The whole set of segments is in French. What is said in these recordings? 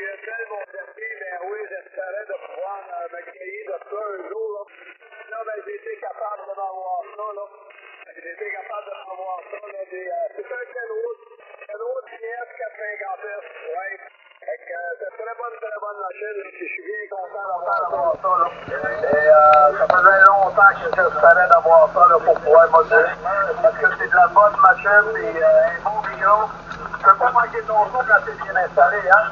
QSL, mon ami, ben oui, j'espérais de pouvoir me griller de ça un jour. Là, ben, j'ai été capable de m'avoir ça, là. J'ai été capable de m'avoir ça, là. C'est un Kenwood TS 450S, ouais. Fait que c'est une très bonne machine, là. Je suis bien content d'avoir ça, là. Et ça faisait longtemps que j'espérais d'avoir ça, là, pour pouvoir moduler. Parce que c'est de la bonne machine, et un beau micro. Tu peux pas manquer ton son quand c'est bien installé, hein?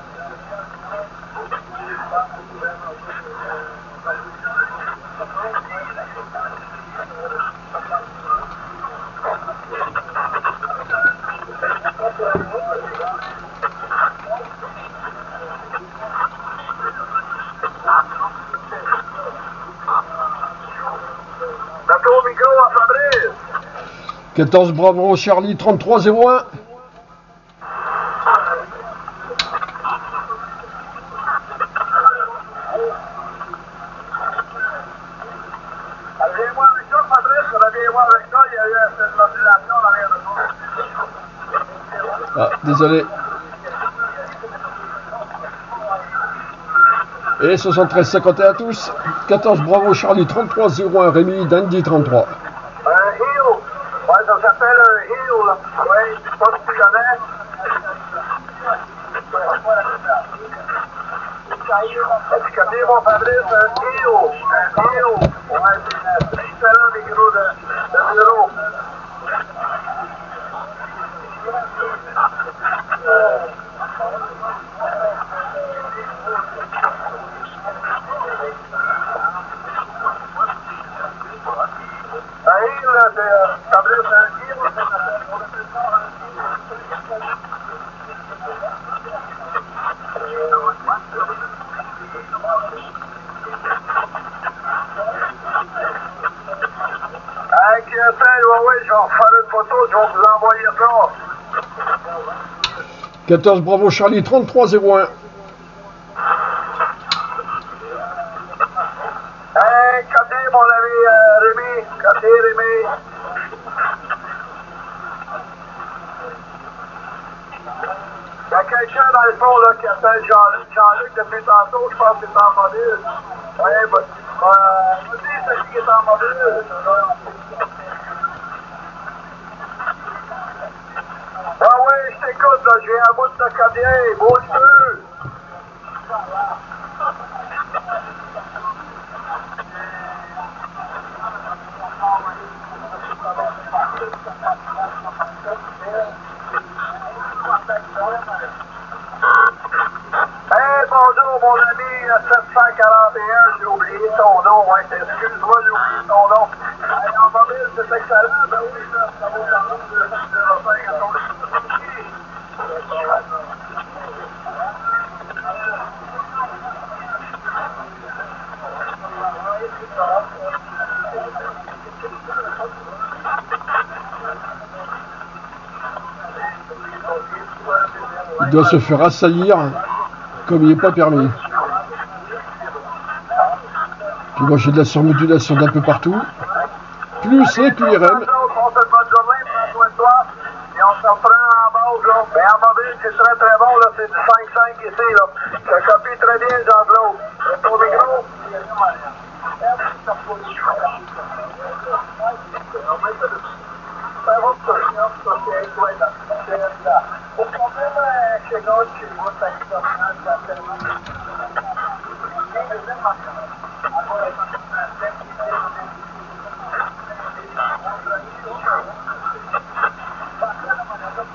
Bientôt au micro à Fabrice. 14 Bravo Charlie 3301. Reviens-moi avec ça, Fabrice. Reviens-moi avec ça. Il y a eu cette modulation dans l'arrière de toi. Ah, désolé. Et 73-51 à tous. 14 Bravo Charlie 3301. Rémi Dandy 33. Un heel. Ouais, ça s'appelle un heel, là. Ouais, je sais pas si tu connais. Tu connais, mon Fabrice, un heel. Un heel. Ouais, c'est un excellent micro de bureau. Un heel, là, c'est Fabrice, un heel. On appelle ça un Hey, QSL, ouais, je vais refaire une photo, je vais vous envoyer ça. 14 Bravo Charlie 3301. Hey, côté, mon ami Rémi, côté Rémi. Il y a quelqu'un dans le fond là, qui s'appelle Jean-Luc depuis tantôt, je pense que c'est en mobile. Oui, vas-y, c'est lui qui est en mobile. Ah oui, je t'écoute, là, je viens à bout de ta carrière, bouge-le! Hey, bonjour, mon ami 741, j'ai oublié ton nom, ouais, excuse-moi, j'ai oublié ton nom. Hey, en mobile, c'est excellent, ben oui, ça vaut la route de 5 à ton Il doit se faire assaillir comme il n'est pas permis. Puis moi j'ai de la surmodulation d'un peu partout. Plus les QRM. On se bonne journée, prends soin de toi. Et on se reprend en base, là. Mais en mobile, c'est très très bon, là. C'est du 5-5 ici, là. Je copie très bien, Jean-Claude. Ton micro.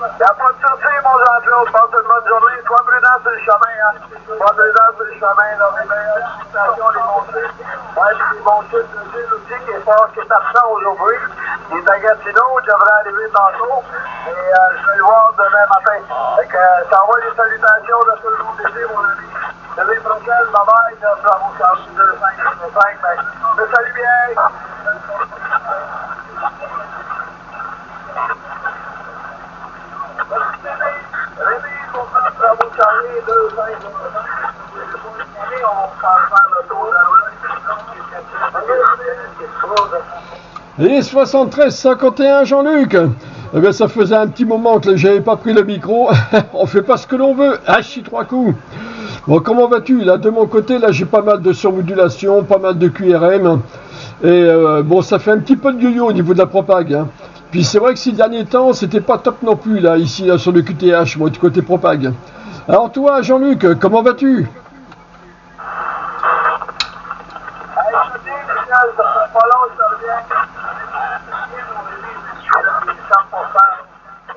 Il n'y a pas de souci, mon Jean-Claude. Passe une bonne journée. Sois prudent sur le chemin, hein. Sois prudent sur le chemin, là. Les meilleures stations, les bons chiffres. Ouais, puis les bons chiffres, le Gilles aussi, qui est absent aujourd'hui. Il est à Gatineau, il devrait arriver tantôt. Et je vais le voir demain matin. Fait que ça envoie les salutations de tout le monde ici, mon ami. L'année prochaine, bye-bye. Bravo, Charles, 2505. Mais salut bien. Et 73-51 Jean-Luc. Eh bien, ça faisait un petit moment que j'avais pas pris le micro. On fait pas ce que l'on veut. Hachi 3 coups. Bon, comment vas-tu? Là, de mon côté, là, j'ai pas mal de surmodulation, pas mal de QRM. Et bon, ça fait un petit peu de yo-yo au niveau de la propague. Hein. Puis c'est vrai que ces derniers temps, c'était pas top non plus, là, ici, là, sur le QTH, moi, du côté propague. Alors toi, Jean-Luc, comment vas-tu?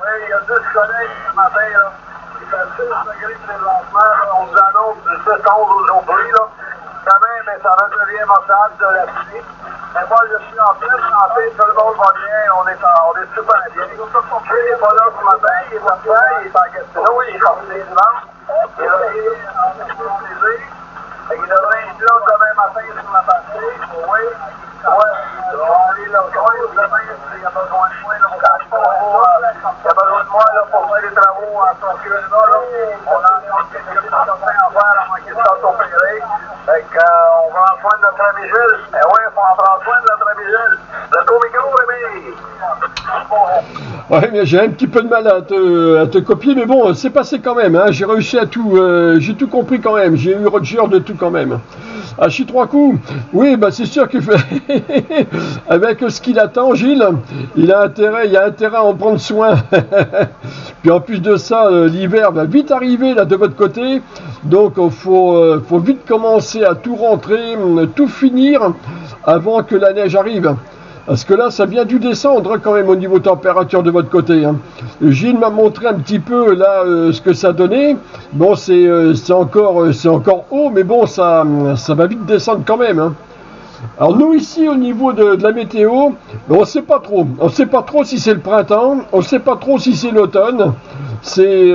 Il y a 10 collègues ce matin, là. Il fait 6 degrés présentement, là. On nous annonce 10-11 aujourd'hui, là. Demain, mais ça redevient mortal de la pluie. Mais moi, je suis en pleine santé, tout le monde va bien, on est super bien. Il n'est pas là ce matin, il est absent, il est en Gatineau, il est sorti dimanche. Il est revenu en plaisir. Il devrait être là demain matin sur la partie. Oui. Ouais, on va aller là. Demain, il y a besoin de moi, là, il y a besoin de moi là, pour faire les travaux en Saint-Curie-là. On a encore quelques petits copains à faire avant qu'ils sortent opérer. Fait qu'on va en soin de notre ami Gilles. Eh oui, il faut en prendre soin de notre ami Gilles. Le gros micro, Rémi. Ouais, mais j'ai un petit peu de mal à te copier, mais bon, c'est passé quand même. Hein. J'ai réussi à tout, j'ai tout compris quand même. J'ai eu Roger de tout quand même. À chi 3 coups. Oui, bah c'est sûr que avec ce qu'il attend, Gilles, il a intérêt à en prendre soin. Puis en plus de ça, l'hiver va vite arriver là de votre côté, donc faut vite commencer à tout rentrer, tout finir avant que la neige arrive. Parce que là, ça vient dû descendre quand même au niveau température de votre côté. Hein. Gilles m'a montré un petit peu là ce que ça donnait. Bon, c'est encore haut, mais bon, ça va vite descendre quand même. Hein. Alors nous ici, au niveau de la météo, on ne sait pas trop. On ne sait pas trop si c'est le printemps. On ne sait pas trop si c'est l'automne. C'est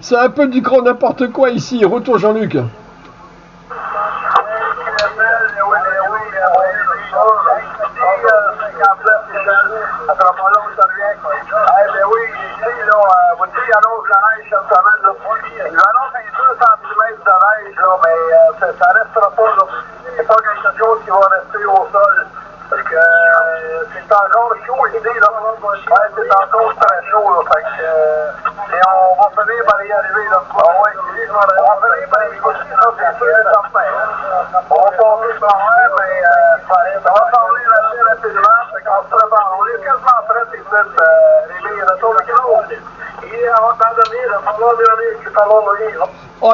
c'est un peu du grand n'importe quoi ici. Retour Jean-Luc. Il annonce la neige cette semaine. Il annonce un 2 cm de neige, là, mais ça restera pas. C'est pas quelque chose qui va rester au sol. Parce que c'est encore chaud ici. Là. Ouais, c'est encore très chaud. Là, fait que, et on va finir par y arriver. Là. Ah, ouais, on va finir par y arriver. Là, c'est sûr et certain. On va passer par là, mais ça va s'enlever assez rapidement. Fait qu'on se prépare. On est quasiment prêts ici. Les retours de Claude. Oh,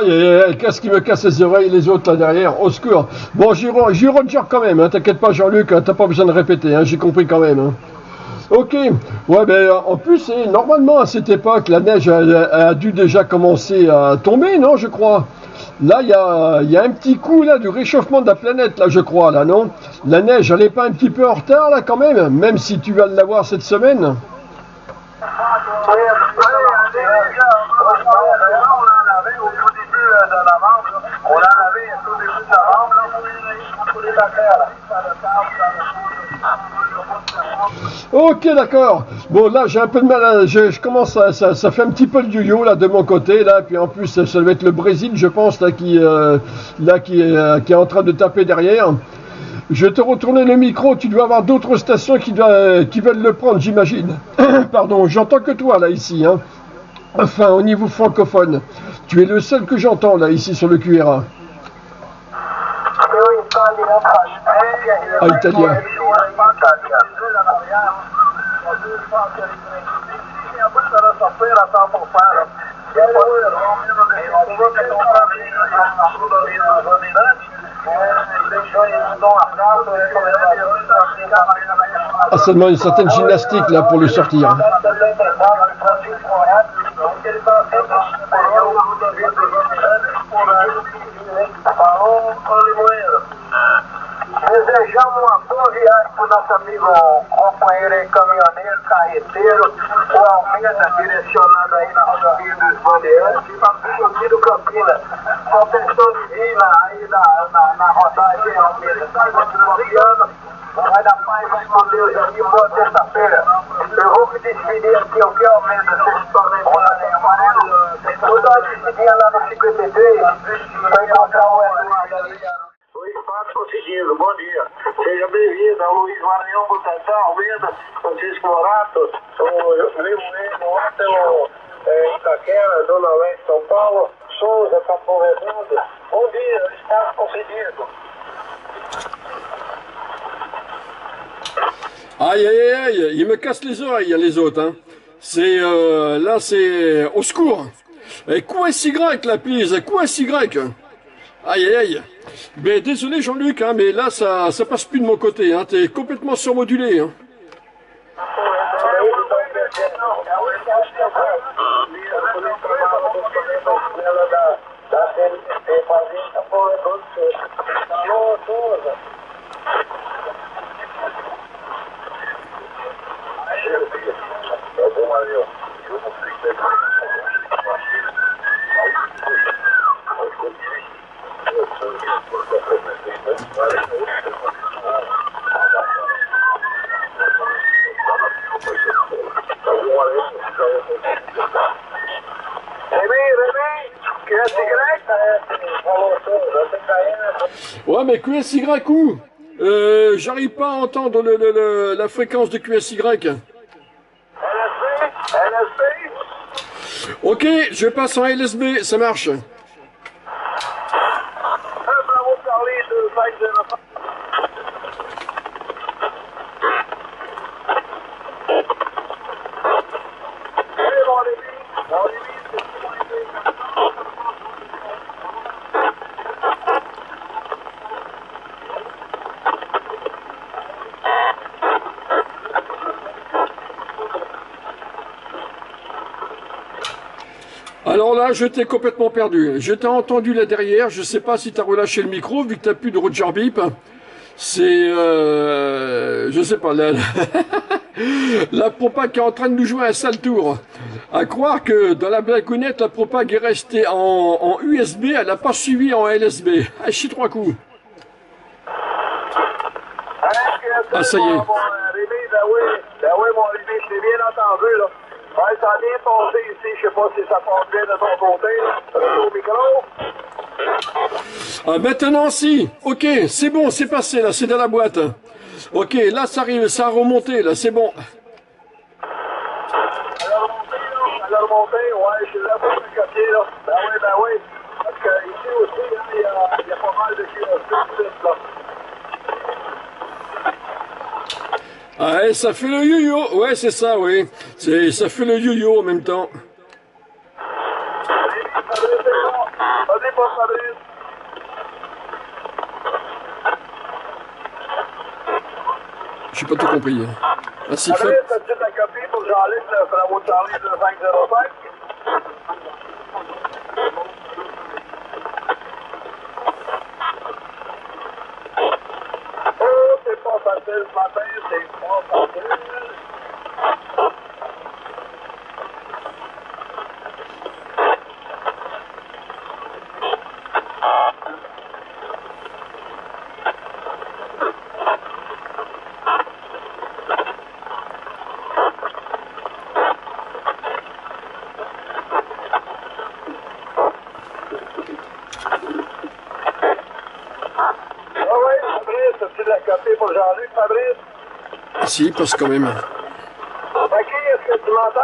qu'est-ce qui me casse les oreilles, les autres là derrière, au secours. Bon, j'ai Roger quand même, hein, t'inquiète pas Jean-Luc, hein, t'as pas besoin de répéter, hein, j'ai compris quand même. Hein. Ok, ouais, ben en plus, normalement à cette époque, la neige a dû déjà commencer à tomber, non, je crois. Là, il y a un petit coup là du réchauffement de la planète, là, je crois, là, non? La neige, elle est pas un petit peu en retard, là, quand même si tu vas l'avoir cette semaine? Ok, d'accord. Bon, là, j'ai un peu de mal à... Je commence à... Ça fait un petit peu le yo-yo, là, de mon côté, là. Puis en plus, ça doit être le Brésil, je pense, là, qui est en train de taper derrière. Je vais te retourner le micro. Tu dois avoir d'autres stations qui veulent le prendre, j'imagine. Pardon, j'entends que toi, là, ici, hein. Enfin, au niveau francophone. Tu es le seul que j'entends, là, ici, sur le QRA. Ah, italien. Ah, seulement une certaine gymnastique, là, pour le sortir. Desejamos uma boa viagem para o nosso amigo companheiro e caminhoneiro, carreteiro, o Almeida, direcionado aí na rodovia dos Bandeirantes, e para o do Campinas. Só pessoa divina aí na rodagem Almeida. Está confiando, vai dar paz, vai com Deus aí, boa terça-feira. Eu vou me despedir aqui, o que Almeida, vocês estão vendo aí, amarelo. Vou dar uma despedir lá no 53, para encontrar o Eduardo ali. Luiz Pato conseguindo, bom dia. Seja bem-vindo ao Luiz Maranhão, Butantan, Almeida, Francisco Morato, o Limoeiro, Otelo, Itaquera, Zona Leste, São Paulo, chose comme pour répondre. On dit, je pense qu'on s'est dit, quoi. Aïe, aïe, aïe, ils me cassent les oreilles, les autres. Hein. C'est, là, c'est au secours. Et QSY, la please, QSY. Aïe, aïe, aïe. Mais désolé, Jean-Luc, hein, mais là, ça passe plus de mon côté. Hein. T'es complètement surmodulé. Hein. Ouais, mais QSY où j'arrive pas à entendre la fréquence de QSY. Ok, je passe en LSB, ça marche. Alors là, je t'ai complètement perdu. Je t'ai entendu là derrière. Je sais pas si tu as relâché le micro, vu que tu n'as plus de Roger Beep. C'est... je sais pas. La propague qui est en train de nous jouer un sale tour. À croire que dans la blagounette, la propague est restée en USB. Elle n'a pas suivi en LSB. Ah, chie 3 coups. Ah, ça y est. Ben oui, mon Rémi, je t'ai bien entendu, là. Ouais, ça a bien passé ici, je sais pas si ça passe bien de ton côté, là. Au micro. Ah, maintenant, si. Ok, c'est bon, c'est passé, là, c'est dans la boîte. Ok, là, ça arrive, ça a remonté, là, c'est bon. Elle a remonté, ouais, je suis là pour le copier, là. Ben oui. Parce que ici aussi, hein, il y a pas mal de QSB, là. Ah, et ça fait le yo-yo. Ouais, c'est ça, oui. Ça fait le yo-yo en même temps. Vas-y, pas Fabrice. J'ai pas tout compris. Ah, si, Fabrice, as-tu ta copie pour Jean-Luc, le Bravo Charlie de 505? Oh, c'est pas facile ce matin, c'est pas facile. Pour Jean-Luc, Fabrice? Si, il passe quand même. Ok, est-ce que tu m'entends?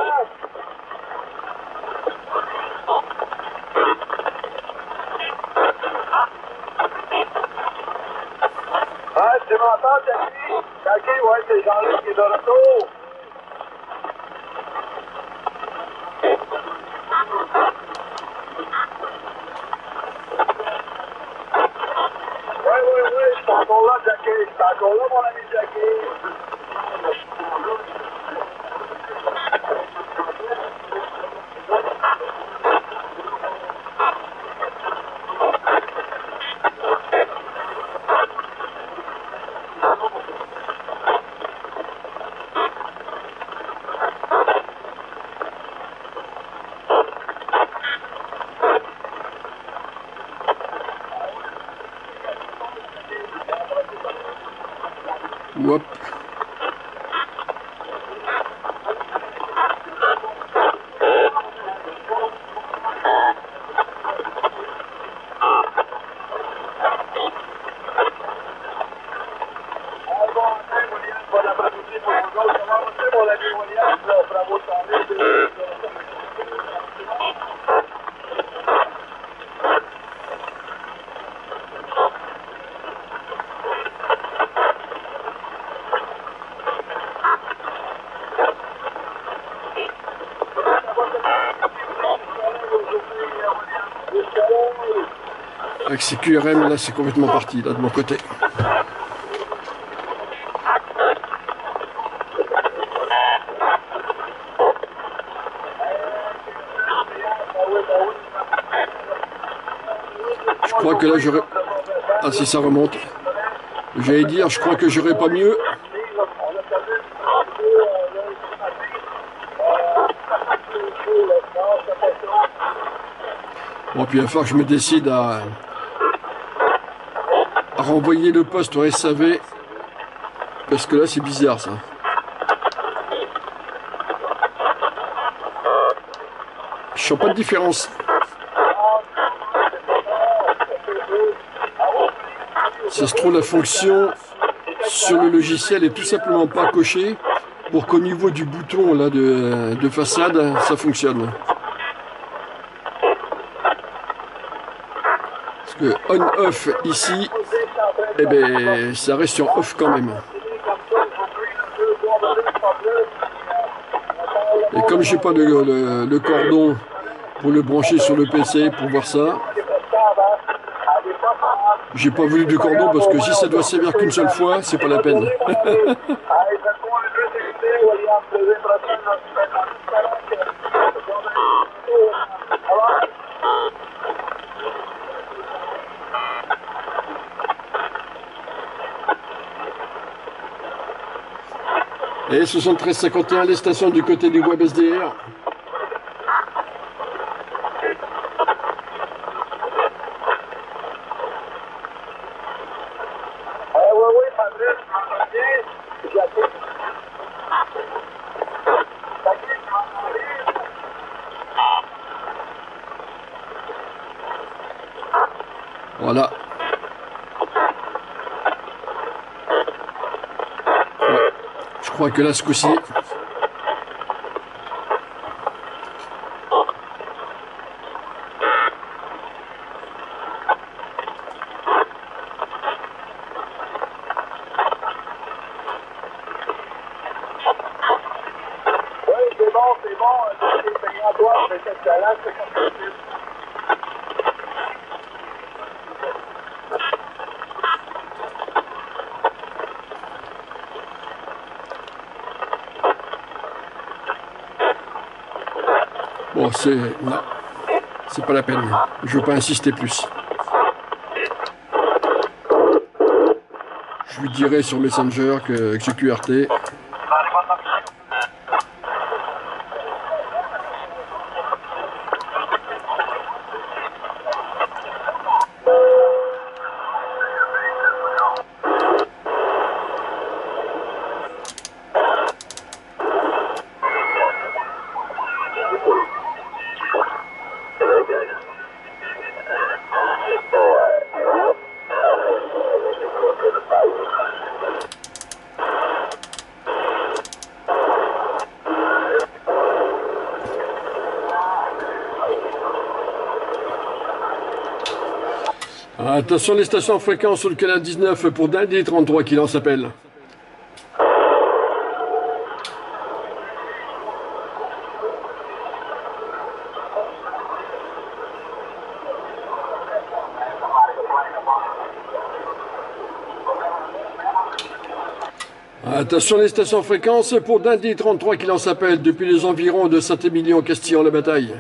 Ah, tu m'entends, Jackie? Ok, ouais, c'est Jean-Luc qui est de retour. Oui, je suis encore là, Jackie. Je suis encore là, mon ami Jackie. Whoop. Avec ces QRM, là, c'est complètement parti, là, de mon côté. Je crois que là, j'aurais... Ah, si ça remonte. J'allais dire, je crois que j'aurais pas mieux. Bon, puis il va falloir que je me décide à renvoyer le poste au SAV. Parce que là, c'est bizarre, ça. Je sens pas de différence. Ça se trouve, la fonction sur le logiciel est tout simplement pas cochée pour qu'au niveau du bouton là de façade, ça fonctionne. Parce que on-off ici, eh ben, ça reste sur off quand même. Et comme j'ai pas le cordon pour le brancher sur le PC pour voir ça, j'ai pas voulu de cordon parce que si ça doit servir qu'une seule fois, c'est pas la peine. Et 7351, les stations du côté du web SDR. Voilà. Ouais. Je crois que là, ce coup-ci... Bon, c'est... Non, c'est pas la peine. Je veux pas insister plus. Je lui dirai sur Messenger que j'ai QRT. Attention les stations en fréquence sur le canal 19 pour Dundee 33 qui lance appel. Attention les stations en fréquence pour Dundee 33 qui lance appel depuis les environs de Saint-Émilion-Castillon-la-Bataille.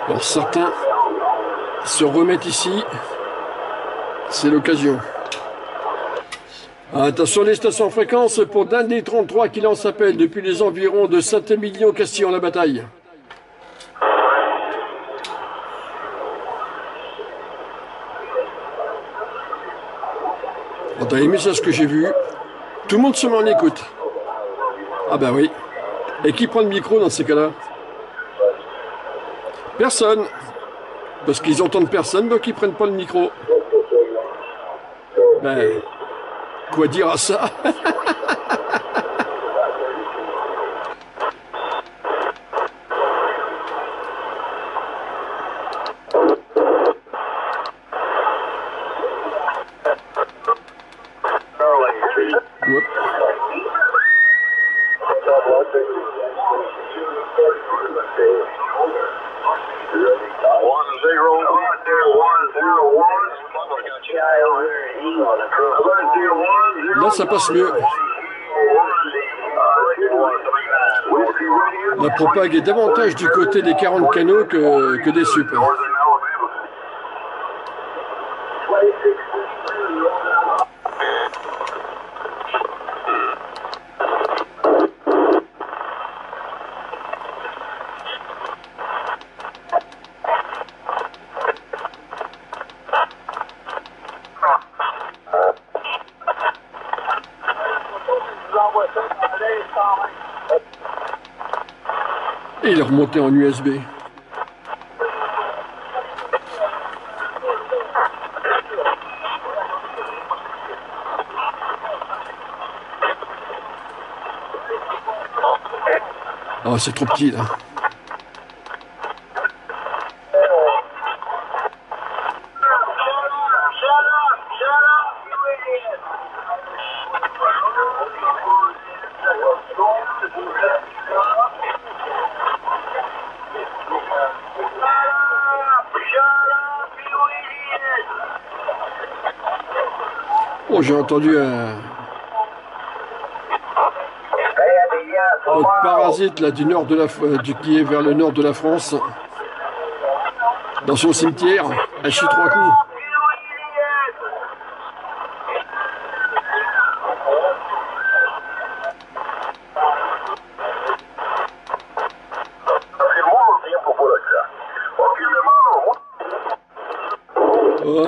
Alors certains se remettent ici, c'est l'occasion. Attention les stations en fréquence pour Dundee 33 qui lance appel depuis les environs de Saint-Émilion-Castillon-la-Bataille. Dans les messages que j'ai vus, tout le monde se met en écoute. Ah bah oui. Et qui prend le micro dans ces cas-là? Personne. Parce qu'ils entendent personne, donc ils prennent pas le micro. Ben, quoi dire à ça? là, ça passe mieux. La propague est davantage du côté des 40 canaux que des sup. Et il est remonté en USB. Oh, c'est trop petit là. Oh, j'ai entendu un parasite là du nord de qui est vers le nord de la France, dans son cimetière, à chier 3 coups. Oh.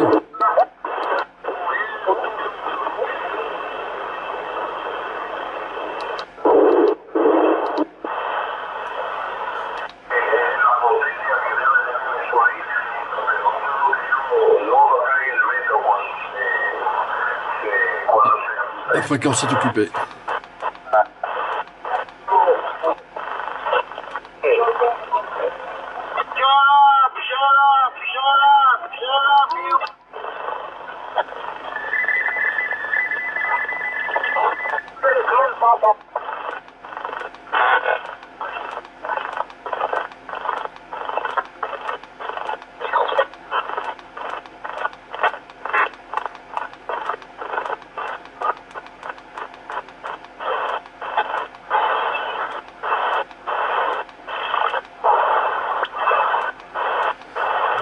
La fréquence est occupée.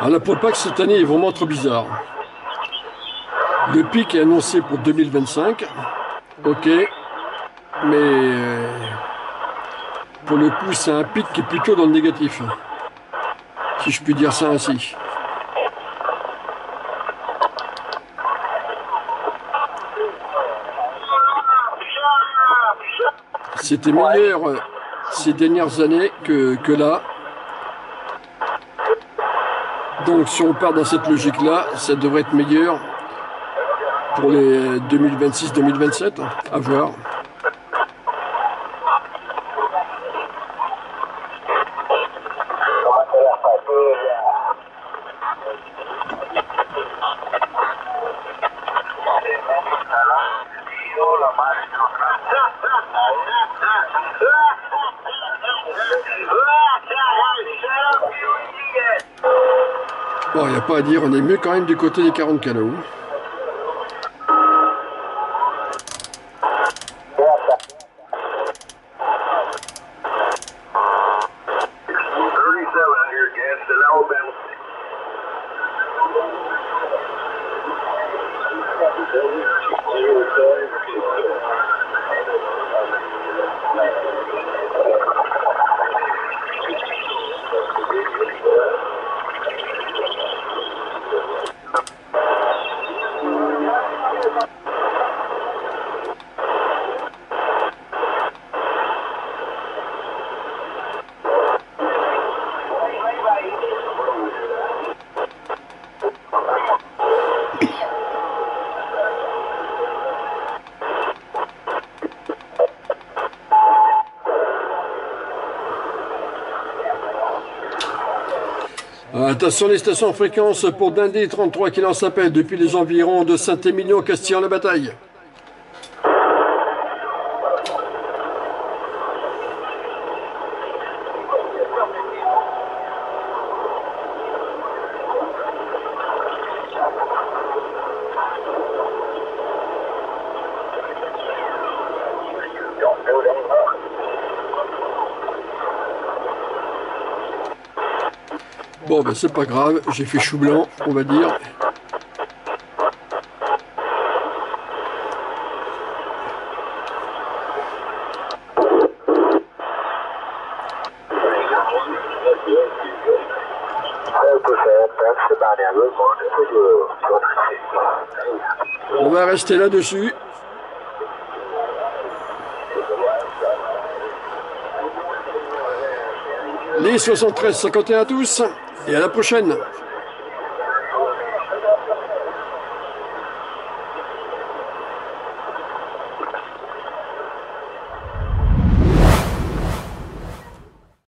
Alors la propague cette année est vraiment trop bizarre. Le pic est annoncé pour 2025. Ok. Mais pour le coup, c'est un pic qui est plutôt dans le négatif. Si je puis dire ça ainsi. C'était meilleur ces dernières années que là. Donc si on part dans cette logique-là, ça devrait être meilleur pour les 2026-2027, à voir. Bon, il n'y a pas à dire, on est mieux quand même du côté des 40 canaux. Attention les stations en fréquence pour Dindé 33 qui lance appel depuis les environs de Saint-Émilion, Castillon-la-Bataille. Bon, ben c'est pas grave, j'ai fait chou blanc, on va dire. On va rester là-dessus. Les 73-51 à tous, et à la prochaine.